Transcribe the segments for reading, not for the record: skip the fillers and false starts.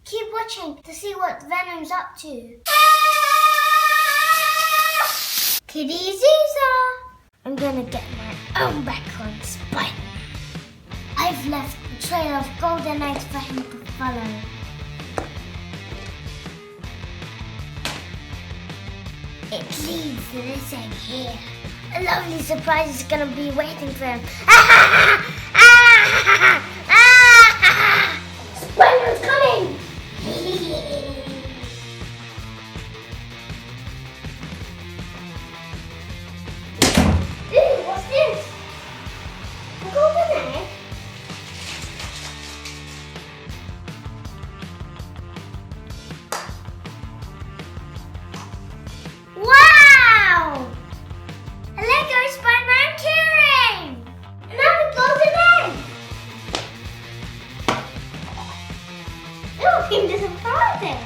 Keep watching to see what Venom's up to. Kitty Ziza! I'm gonna get my own back on Spiderman. I've left a trail of golden eggs for him to follow. It leads to this egg here. A lovely surprise is gonna be waiting for him. Spiderman's coming! Ooh, what's this? A golden egg? Wow! A Lego Spiderman keyring! Another golden egg! Ooh, Kinder Surprise!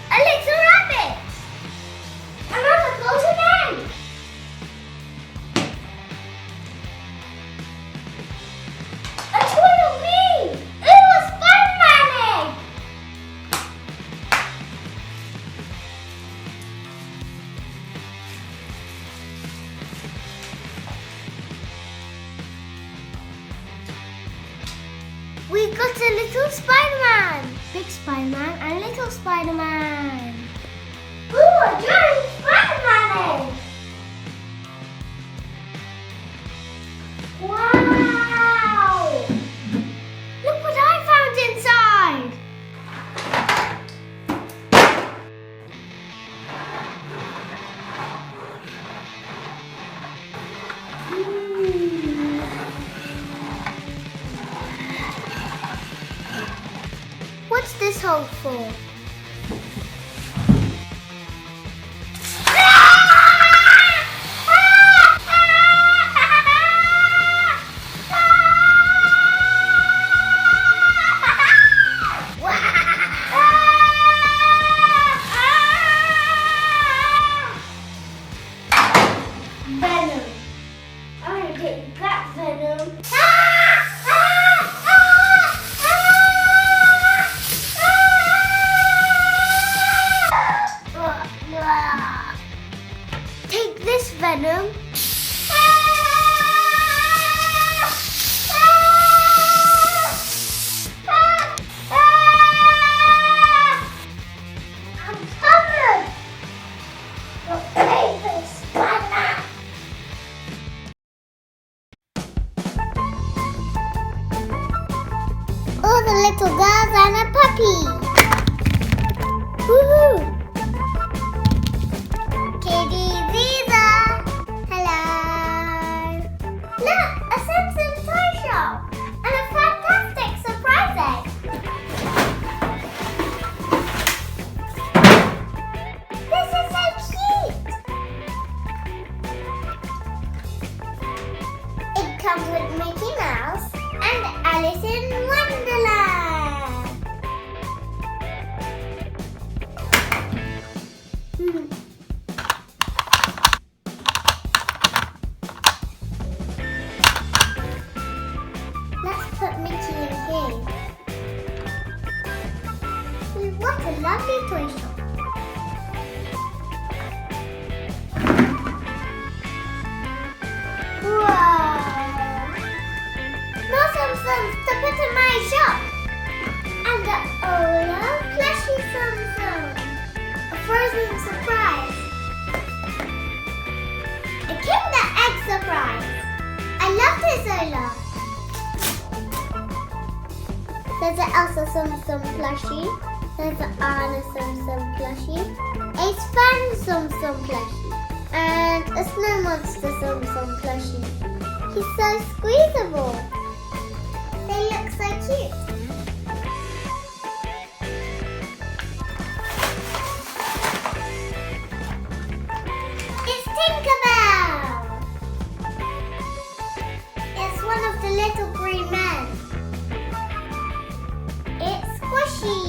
A little rabbit! Another golden egg! A toy of me! Ooh, a Spiderman egg! We got a little Spiderman! Big Spiderman and little Spiderman! Ooh, a giant Spiderman egg! Wow! Look what I found inside! What's this hole for? Venom. I'm gonna get you back, Venom. Take this, Venom. I'm covered. Your favorite Spider-Man. All the little girls and a puppy. Woohoo! Kitty Ziza! Hello! Look! A Simpson toy shop! And a fantastic surprise egg! This is so cute! It comes with Mickey Mouse and Alice in Wonderland! Let's put Mickey in here. What a lovely toy shop. Wow! More Simpsons to put in my shop. And the Ola plushie Simpson. A frozen surprise. A Kinder egg surprise. I love this Ola. There's an Elsa Simpson plushie. There's an Anna Simpson plushie. A Sven Simpson plushie. And a Snow Monster Simpson plushie. He's so squeezable. They look so cute. It's Tinkerbell. It's one of the little green men. It's squishy.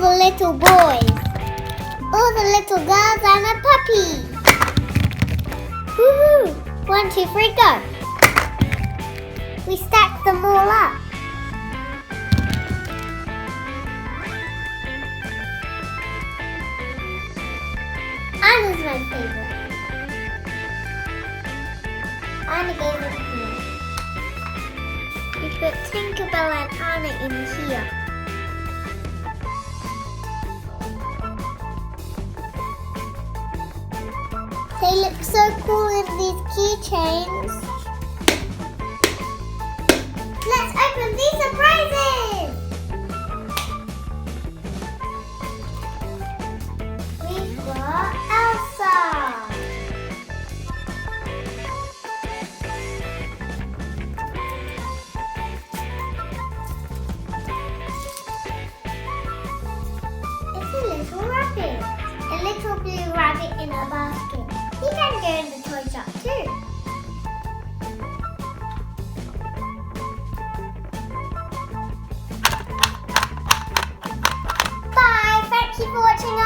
the little boys. All the little girls and a puppy. Woohoo! 1, 2, 3, go. We stacked them all up. Anna's my favorite. Anna gave it to me. We put Tinkerbell and Anna in here. They look so cool in these keychains. Let's open these surprises! We've got Elsa. It's a little rabbit. A little blue rabbit in a basket. He can go in the toy shop too. Bye! Thank you for watching our